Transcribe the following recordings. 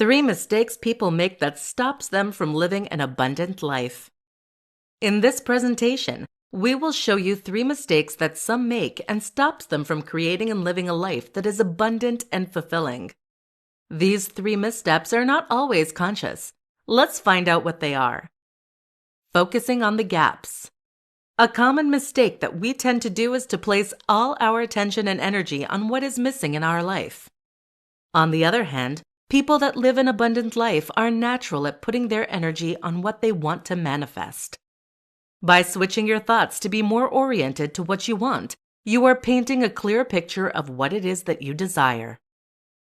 3 mistakes people make that stops them from living an abundant life. In this presentation, we will show you 3 mistakes that some make and stops them from creating and living a life that is abundant and fulfilling. These 3 missteps are not always conscious. Let's find out what they are. Focusing on the gaps. A common mistake that we tend to do is to place all our attention and energy on what is missing in our life. On the other hand, people that live an abundant life are natural at putting their energy on what they want to manifest. By switching your thoughts to be more oriented to what you want, you are painting a clear picture of what it is that you desire.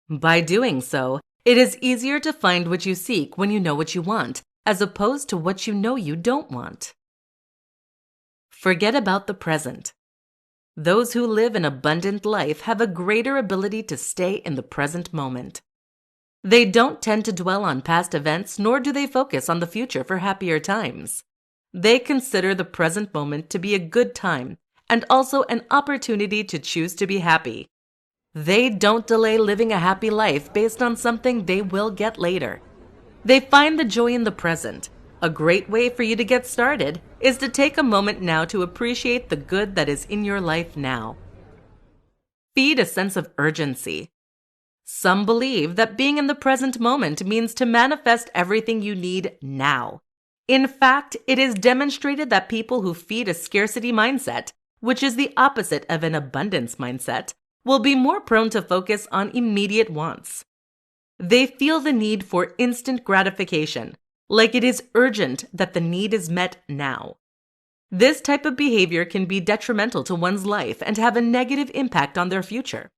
By doing so, it is easier to find what you seek when you know what you want, as opposed to what you know you don't want. Forget about the present. Those who live an abundant life have a greater ability to stay in the present moment. They don't tend to dwell on past events, nor do they focus on the future for happier times. They consider the present moment to be a good time and also an opportunity to choose to be happy. They don't delay living a happy life based on something they will get later. They find the joy in the present. A great way for you to get started is to take a moment now to appreciate the good that is in your life now. Feed a sense of urgency. Some believe that being in the present moment means to manifest everything you need now. In fact, it is demonstrated that people who feed a scarcity mindset, which is the opposite of an abundance mindset, will be more prone to focus on immediate wants. They feel the need for instant gratification, like it is urgent that the need is met now. This type of behavior can be detrimental to one's life and have a negative impact on their future.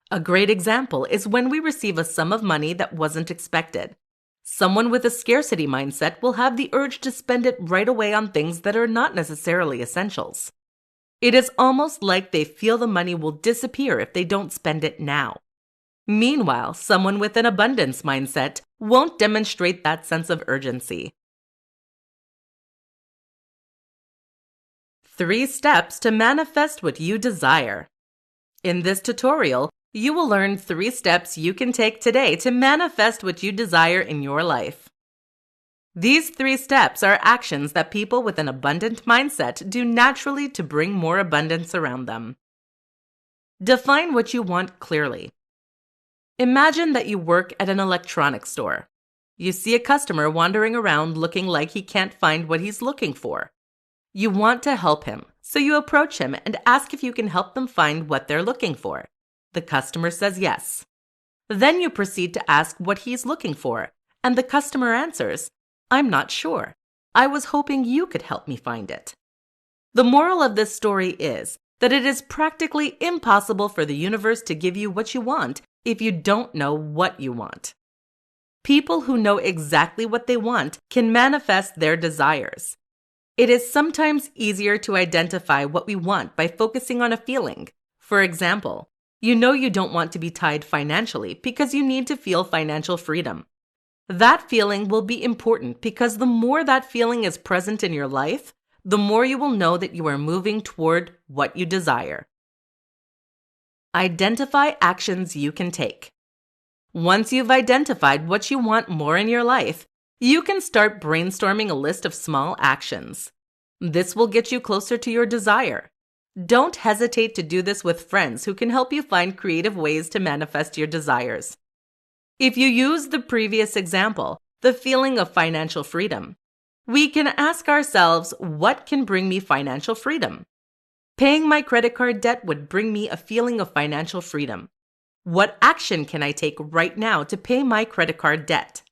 A great example is when we receive a sum of money that wasn't expected. Someone with a scarcity mindset will have the urge to spend it right away on things that are not necessarily essentials. It is almost like they feel the money will disappear if they don't spend it now. Meanwhile, someone with an abundance mindset won't demonstrate that sense of urgency. 3 steps to manifest what you desire. In this tutorial, you will learn 3 steps you can take today to manifest what you desire in your life. These 3 steps are actions that people with an abundant mindset do naturally to bring more abundance around them. Define what you want clearly. Imagine that you work at an electronics store. You see a customer wandering around looking like he can't find what he's looking for. You want to help him, so you approach him and ask if you can help them find what they're looking for. The customer says yes. Then you proceed to ask what he's looking for, and the customer answers, "I'm not sure. I was hoping you could help me find it." The moral of this story is that it is practically impossible for the universe to give you what you want if you don't know what you want. People who know exactly what they want can manifest their desires. It is sometimes easier to identify what we want by focusing on a feeling. For example, you know you don't want to be tied financially because you need to feel financial freedom. That feeling will be important because the more that feeling is present in your life, the more you will know that you are moving toward what you desire. Identify actions you can take. Once you've identified what you want more in your life, you can start brainstorming a list of small actions. This will get you closer to your desire. Don't hesitate to do this with friends who can help you find creative ways to manifest your desires. If you use the previous example, the feeling of financial freedom, we can ask ourselves, what can bring me financial freedom? Paying my credit card debt would bring me a feeling of financial freedom. What action can I take right now to pay my credit card debt?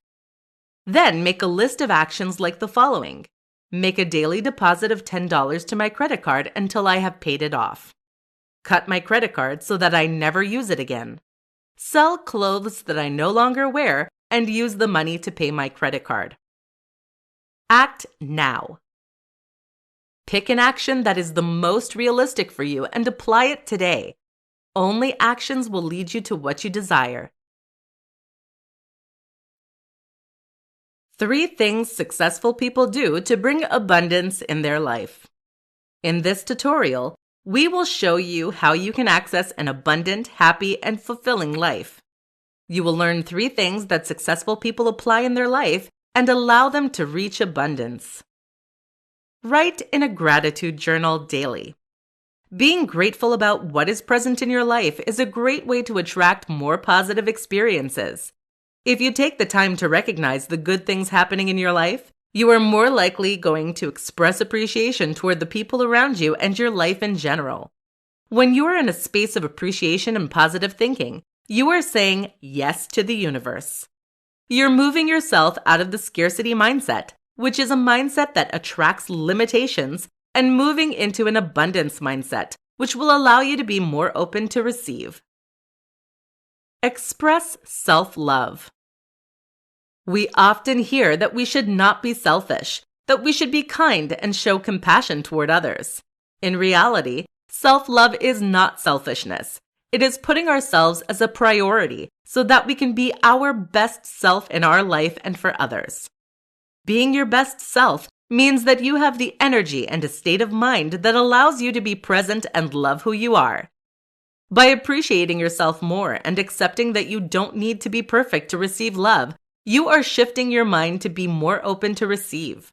Then make a list of actions like the following. Make a daily deposit of $10 to my credit card until I have paid it off. Cut my credit card so that I never use it again. Sell clothes that I no longer wear and use the money to pay my credit card. Act now. Pick an action that is the most realistic for you and apply it today. Only actions will lead you to what you desire. 3 things successful people do to bring abundance in their life. In this tutorial, we will show you how you can access an abundant, happy, and fulfilling life. You will learn 3 things that successful people apply in their life and allow them to reach abundance. Write in a gratitude journal daily. Being grateful about what is present in your life is a great way to attract more positive experiences. If you take the time to recognize the good things happening in your life, you are more likely going to express appreciation toward the people around you and your life in general. When you are in a space of appreciation and positive thinking, you are saying yes to the universe. You're moving yourself out of the scarcity mindset, which is a mindset that attracts limitations, and moving into an abundance mindset, which will allow you to be more open to receive. Express self-love. We often hear that we should not be selfish, that we should be kind and show compassion toward others. In reality, self-love is not selfishness. It is putting ourselves as a priority so that we can be our best self in our life and for others. Being your best self means that you have the energy and a state of mind that allows you to be present and love who you are. By appreciating yourself more and accepting that you don't need to be perfect to receive love, you are shifting your mind to be more open to receive.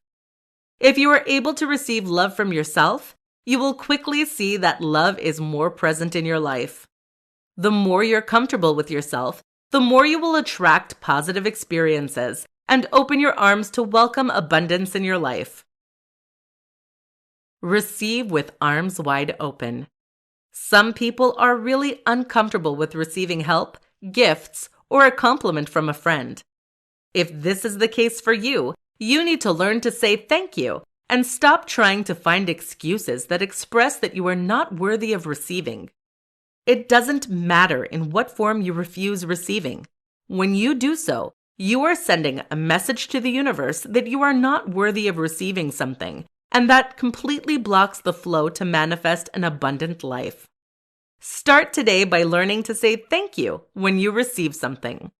If you are able to receive love from yourself, you will quickly see that love is more present in your life. The more you're comfortable with yourself, the more you will attract positive experiences and open your arms to welcome abundance in your life. Receive with arms wide open. Some people are really uncomfortable with receiving help, gifts, or a compliment from a friend. If this is the case for you, you need to learn to say thank you and stop trying to find excuses that express that you are not worthy of receiving. It doesn't matter in what form you refuse receiving. When you do so, you are sending a message to the universe that you are not worthy of receiving something, and that completely blocks the flow to manifest an abundant life. Start today by learning to say thank you when you receive something.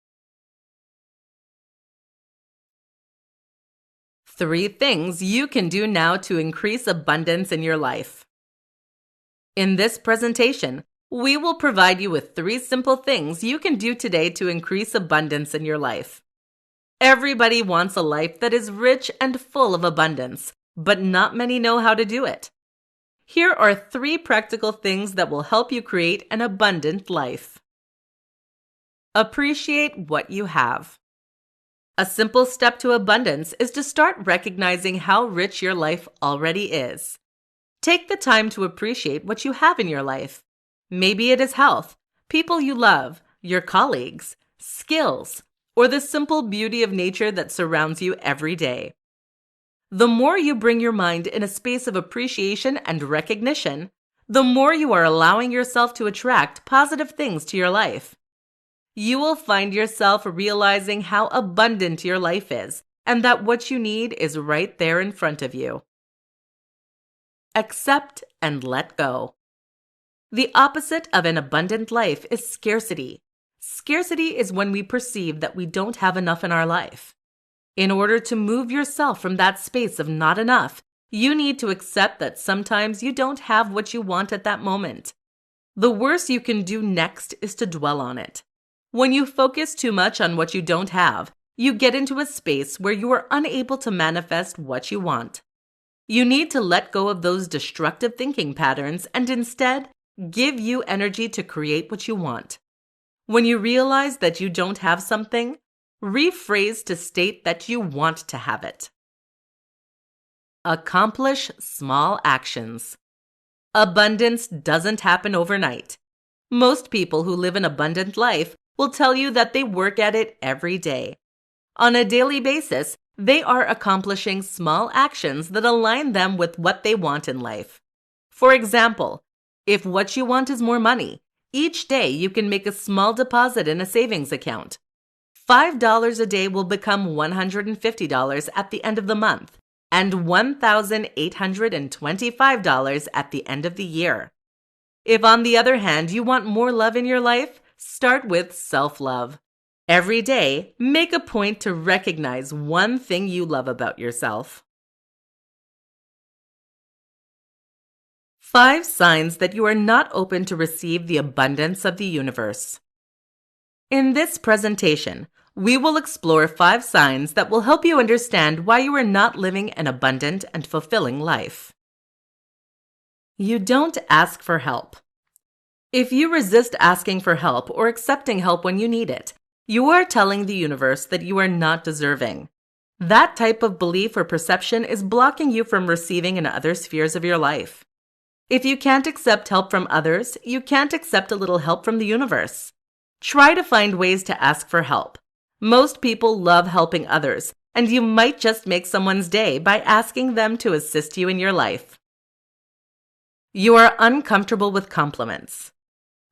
3 things you can do now to increase abundance in your life. In this presentation, we will provide you with 3 simple things you can do today to increase abundance in your life. Everybody wants a life that is rich and full of abundance, but not many know how to do it. Here are 3 practical things that will help you create an abundant life. Appreciate what you have. A simple step to abundance is to start recognizing how rich your life already is. Take the time to appreciate what you have in your life. Maybe it is health, people you love, your colleagues, skills, or the simple beauty of nature that surrounds you every day. The more you bring your mind in a space of appreciation and recognition, the more you are allowing yourself to attract positive things to your life. You will find yourself realizing how abundant your life is and that what you need is right there in front of you. Accept and let go. The opposite of an abundant life is scarcity. Scarcity is when we perceive that we don't have enough in our life. In order to move yourself from that space of not enough, you need to accept that sometimes you don't have what you want at that moment. The worst you can do next is to dwell on it. When you focus too much on what you don't have, you get into a space where you are unable to manifest what you want. You need to let go of those destructive thinking patterns and instead give you energy to create what you want. When you realize that you don't have something, rephrase to state that you want to have it. Accomplish small actions. Abundance doesn't happen overnight. Most people who live an abundant life will tell you that they work at it every day. On a daily basis, they are accomplishing small actions that align them with what they want in life. For example, if what you want is more money, each day you can make a small deposit in a savings account. $5 a day will become $150 at the end of the month and $1,825 at the end of the year. If, on the other hand, you want more love in your life, start with self-love. Every day, make a point to recognize one thing you love about yourself. 5 signs that you are not open to receive the abundance of the universe. In this presentation, we will explore 5 signs that will help you understand why you are not living an abundant and fulfilling life. You don't ask for help. If you resist asking for help or accepting help when you need it, you are telling the universe that you are not deserving. That type of belief or perception is blocking you from receiving in other spheres of your life. If you can't accept help from others, you can't accept a little help from the universe. Try to find ways to ask for help. Most people love helping others, and you might just make someone's day by asking them to assist you in your life. You are uncomfortable with compliments.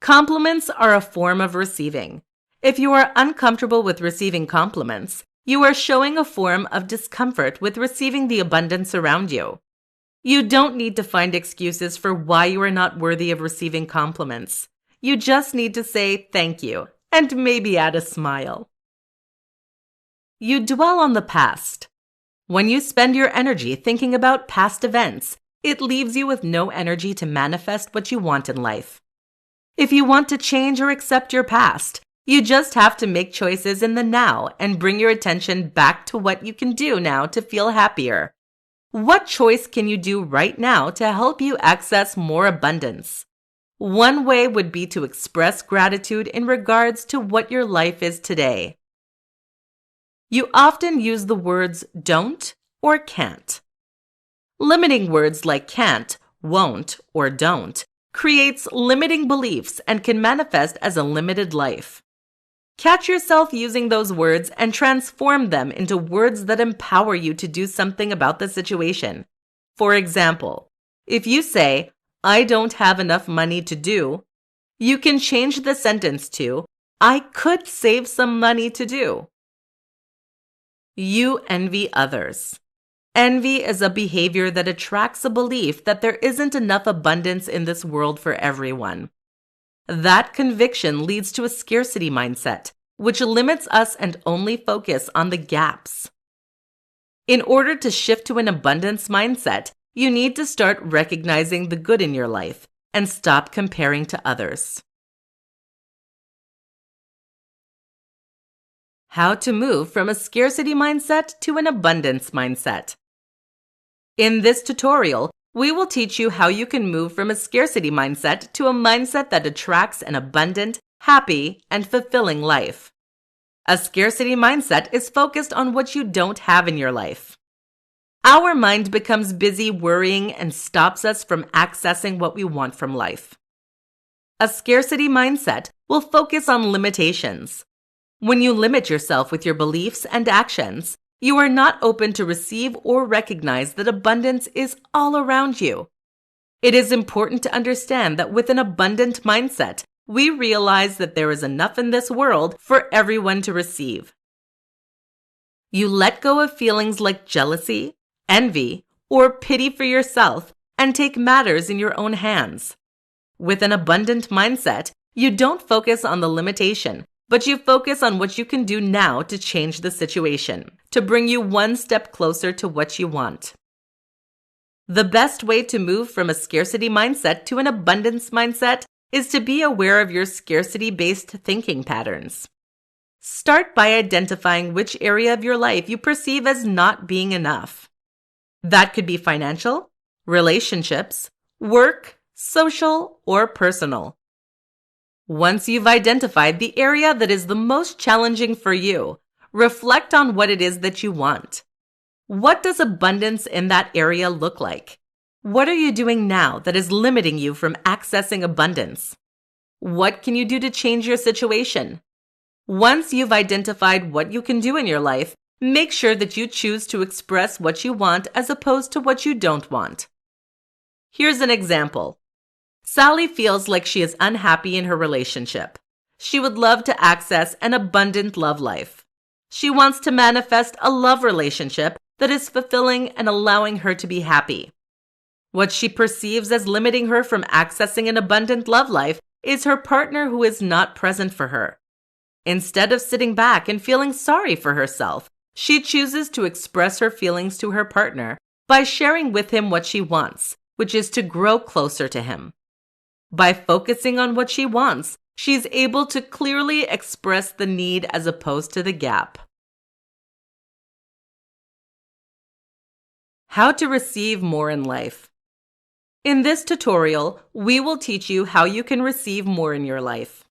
Compliments are a form of receiving. If you are uncomfortable with receiving compliments, you are showing a form of discomfort with receiving the abundance around you. You don't need to find excuses for why you are not worthy of receiving compliments. You just need to say thank you and maybe add a smile. You dwell on the past. When you spend your energy thinking about past events, it leaves you with no energy to manifest what you want in life. If you want to change or accept your past, you just have to make choices in the now and bring your attention back to what you can do now to feel happier. What choice can you do right now to help you access more abundance? One way would be to express gratitude in regards to what your life is today. You often use the words don't or can't. Limiting words like can't, won't, or don't creates limiting beliefs and can manifest as a limited life. Catch yourself using those words and transform them into words that empower you to do something about the situation. For example, if you say, I don't have enough money to do, you can change the sentence to, I could save some money to do. You envy others. Envy is a behavior that attracts a belief that there isn't enough abundance in this world for everyone. That conviction leads to a scarcity mindset, which limits us and only focus on the gaps. In order to shift to an abundance mindset, you need to start recognizing the good in your life and stop comparing to others. How to move from a scarcity mindset to an abundance mindset. In this tutorial, we will teach you how you can move from a scarcity mindset to a mindset that attracts an abundant, happy, and fulfilling life. A scarcity mindset is focused on what you don't have in your life. Our mind becomes busy worrying and stops us from accessing what we want from life. A scarcity mindset will focus on limitations. When you limit yourself with your beliefs and actions, you are not open to receive or recognize that abundance is all around you. It is important to understand that with an abundant mindset, we realize that there is enough in this world for everyone to receive. You let go of feelings like jealousy, envy, or pity for yourself and take matters in your own hands. With an abundant mindset, you don't focus on the limitation, but you focus on what you can do now to change the situation, to bring you one step closer to what you want. The best way to move from a scarcity mindset to an abundance mindset is to be aware of your scarcity-based thinking patterns. Start by identifying which area of your life you perceive as not being enough. That could be financial, relationships, work, social, or personal. Once you've identified the area that is the most challenging for you, reflect on what it is that you want. What does abundance in that area look like? What are you doing now that is limiting you from accessing abundance? What can you do to change your situation? Once you've identified what you can do in your life, make sure that you choose to express what you want as opposed to what you don't want. Here's an example. Sally feels like she is unhappy in her relationship. She would love to access an abundant love life. She wants to manifest a love relationship that is fulfilling and allowing her to be happy. What she perceives as limiting her from accessing an abundant love life is her partner who is not present for her. Instead of sitting back and feeling sorry for herself, she chooses to express her feelings to her partner by sharing with him what she wants, which is to grow closer to him. By focusing on what she wants, She's able to clearly express the need as opposed to the gap. How to receive more in life. In this tutorial, we will teach you how you can receive more in your life.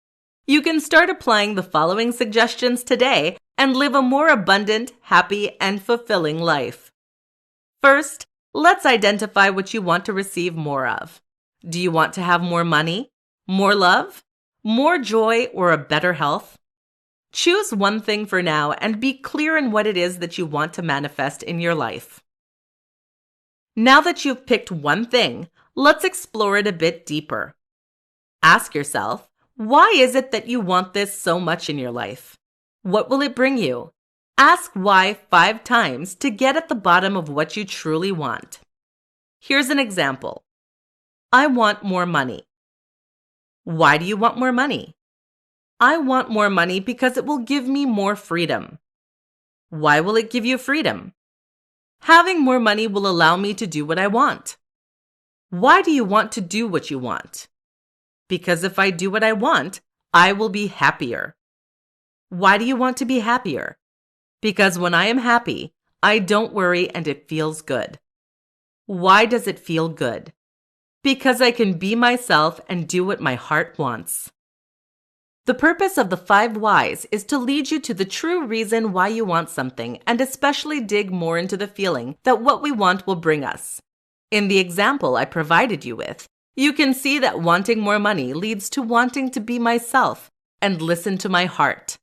You can start applying the following suggestions today and live a more abundant, happy, and fulfilling life. First, let's identify what you want to receive more of. Do you want to have more money, more love, more joy, or a better health? Choose one thing for now and be clear in what it is that you want to manifest in your life. Now that you've picked one thing, let's explore it a bit deeper. Ask yourself, why is it that you want this so much in your life? What will it bring you? Ask why 5 times to get at the bottom of what you truly want. Here's an example. I want more money. Why do you want more money? I want more money because it will give me more freedom. Why will it give you freedom? Having more money will allow me to do what I want. Why do you want to do what you want? Because if I do what I want, I will be happier. Why do you want to be happier? Because when I am happy, I don't worry and it feels good. Why does it feel good? Because I can be myself and do what my heart wants. The purpose of the 5 whys is to lead you to the true reason why you want something and especially dig more into the feeling that what we want will bring us. In the example I provided you with, you can see that wanting more money leads to wanting to be myself and listen to my heart.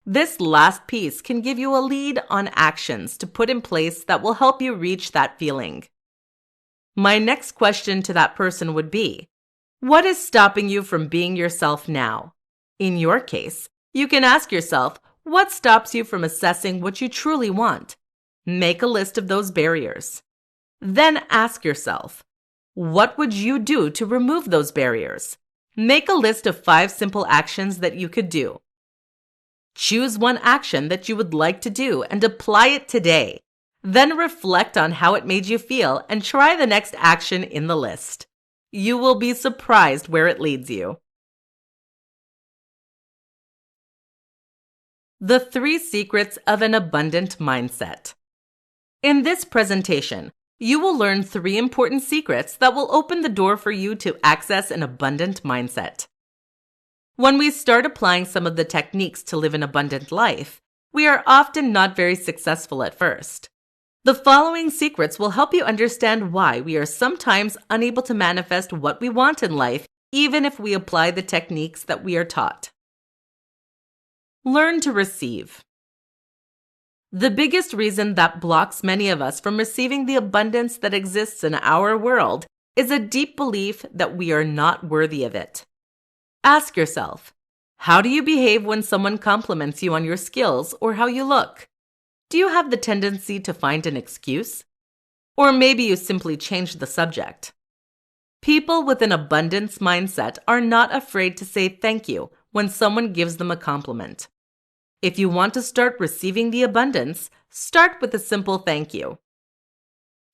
This last piece can give you a lead on actions to put in place that will help you reach that feeling. My next question to that person would be, what is stopping you from being yourself now? In your case, you can ask yourself, what stops you from assessing what you truly want? Make a list of those barriers. Then ask yourself, what would you do to remove those barriers? Make a list of 5 simple actions that you could do. Choose one action that you would like to do and apply it today. Then reflect on how it made you feel and try the next action in the list. You will be surprised where it leads you. The 3 secrets of an abundant mindset. In this presentation, you will learn 3 important secrets that will open the door for you to access an abundant mindset. When we start applying some of the techniques to live an abundant life, we are often not very successful at first. The following secrets will help you understand why we are sometimes unable to manifest what we want in life, even if we apply the techniques that we are taught. Learn to receive. The biggest reason that blocks many of us from receiving the abundance that exists in our world is a deep belief that we are not worthy of it. Ask yourself, how do you behave when someone compliments you on your skills or how you look? Do you have the tendency to find an excuse? Or maybe you simply change the subject. People with an abundance mindset are not afraid to say thank you when someone gives them a compliment. If you want to start receiving the abundance, start with a simple thank you.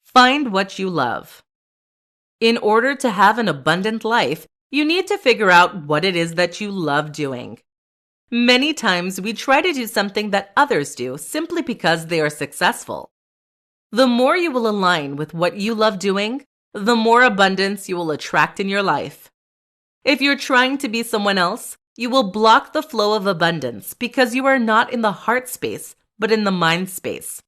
Find what you love. In order to have an abundant life, you need to figure out what it is that you love doing. Many times we try to do something that others do simply because they are successful. The more you will align with what you love doing, the more abundance you will attract in your life. If you're trying to be someone else, you will block the flow of abundance because you are not in the heart space, but in the mind space.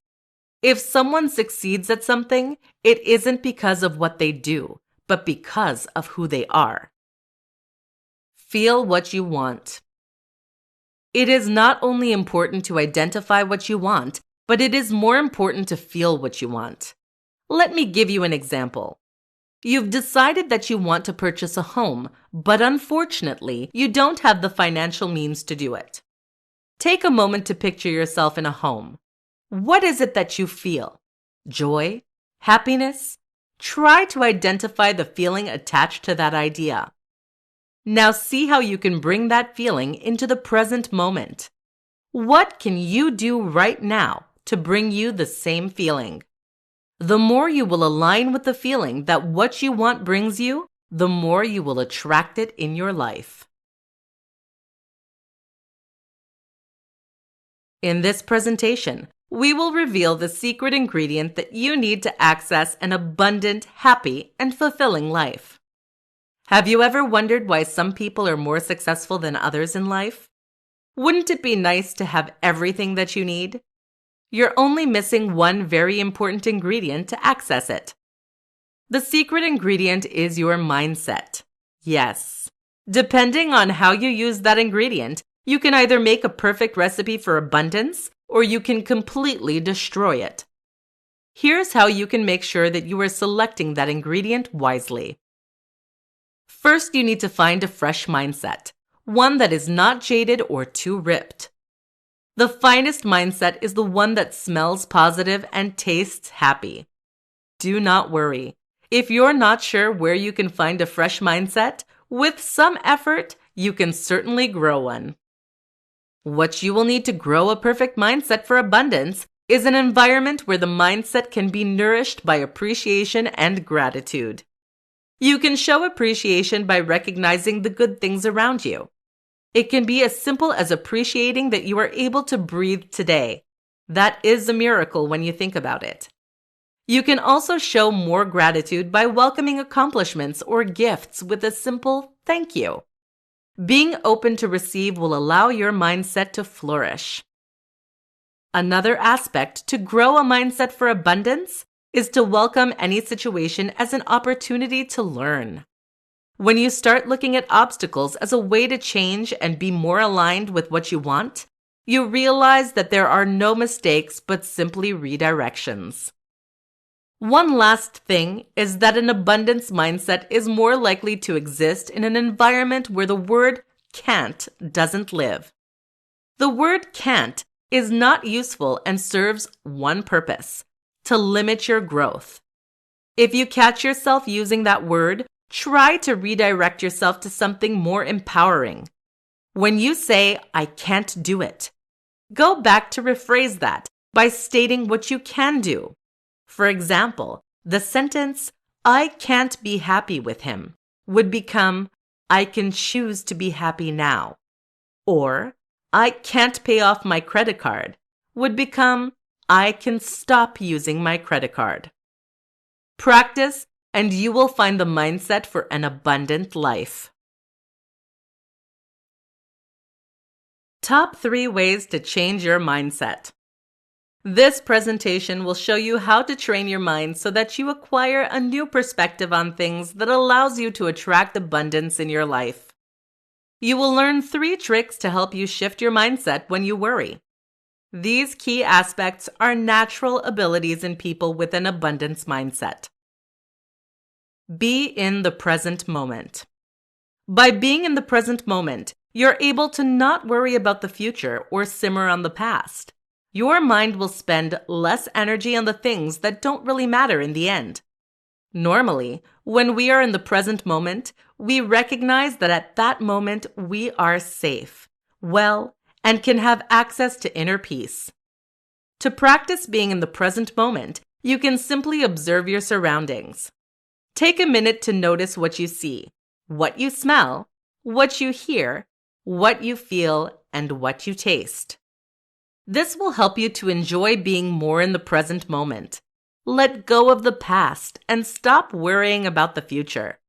If someone succeeds at something, it isn't because of what they do, but because of who they are. Feel what you want. It is not only important to identify what you want, but it is more important to feel what you want. Let me give you an example. You've decided that you want to purchase a home, but unfortunately, you don't have the financial means to do it. Take a moment to picture yourself in a home. What is it that you feel? Joy? Happiness? Try to identify the feeling attached to that idea. Now see how you can bring that feeling into the present moment. What can you do right now to bring you the same feeling? The more you will align with the feeling that what you want brings you, the more you will attract it in your life. In this presentation, we will reveal the secret ingredient that you need to access an abundant, happy, and fulfilling life. Have you ever wondered why some people are more successful than others in life? Wouldn't it be nice to have everything that you need? You're only missing one very important ingredient to access it. The secret ingredient is your mindset. Yes. Depending on how you use that ingredient, you can either make a perfect recipe for abundance or you can completely destroy it. Here's how you can make sure that you are selecting that ingredient wisely. First, you need to find a fresh mindset, one that is not jaded or too ripped. The finest mindset is the one that smells positive and tastes happy. Do not worry. If you're not sure where you can find a fresh mindset, with some effort, you can certainly grow one. What you will need to grow a perfect mindset for abundance is an environment where the mindset can be nourished by appreciation and gratitude. You can show appreciation by recognizing the good things around you. It can be as simple as appreciating that you are able to breathe today. That is a miracle when you think about it. You can also show more gratitude by welcoming accomplishments or gifts with a simple thank you. Being open to receive will allow your mindset to flourish. Another aspect to grow a mindset for abundance is to welcome any situation as an opportunity to learn. When you start looking at obstacles as a way to change and be more aligned with what you want, you realize that there are no mistakes but simply redirections. One last thing is that an abundance mindset is more likely to exist in an environment where the word can't doesn't live. The word can't is not useful and serves one purpose: to limit your growth. If you catch yourself using that word, try to redirect yourself to something more empowering. When you say, "I can't do it," go back to rephrase that by stating what you can do. For example, the sentence, "I can't be happy with him," would become, "I can choose to be happy now." Or, "I can't pay off my credit card," would become, "I can stop using my credit card." Practice, and you will find the mindset for an abundant life. Top 3 ways to change your mindset. This presentation will show you how to train your mind so that you acquire a new perspective on things that allows you to attract abundance in your life. You will learn 3 tricks to help you shift your mindset when you worry. These key aspects are natural abilities in people with an abundance mindset. Be in the present moment. By being in the present moment, you're able to not worry about the future or simmer on the past. Your mind will spend less energy on the things that don't really matter in the end. Normally, when we are in the present moment, we recognize that at that moment we are safe, well, and can have access to inner peace. To practice being in the present moment, you can simply observe your surroundings. Take a minute to notice what you see, what you smell, what you hear, what you feel, and what you taste. This will help you to enjoy being more in the present moment. Let go of the past and stop worrying about the future.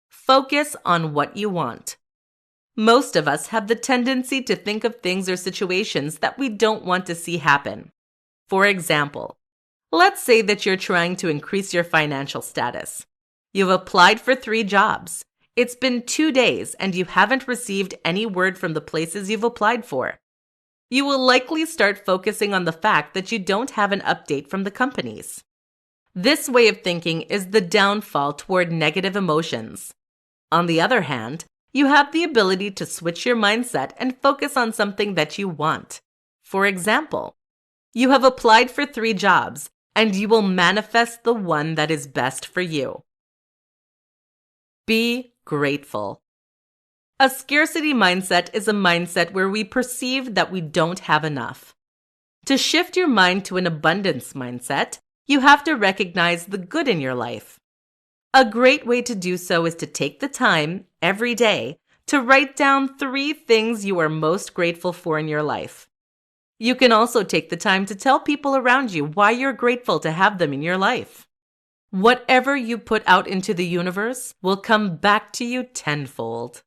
Focus on what you want. Most of us have the tendency to think of things or situations that we don't want to see happen. For example, let's say that you're trying to increase your financial status. You've applied for 3 jobs. It's been 2 days and you haven't received any word from the places you've applied for. You will likely start focusing on the fact that you don't have an update from the companies. This way of thinking is the downfall toward negative emotions. On the other hand, you have the ability to switch your mindset and focus on something that you want. For example, you have applied for 3 jobs and you will manifest the one that is best for you. Be grateful. A scarcity mindset is a mindset where we perceive that we don't have enough. To shift your mind to an abundance mindset, you have to recognize the good in your life. A great way to do so is to take the time, every day, to write down 3 things you are most grateful for in your life. You can also take the time to tell people around you why you're grateful to have them in your life. Whatever you put out into the universe will come back to you tenfold.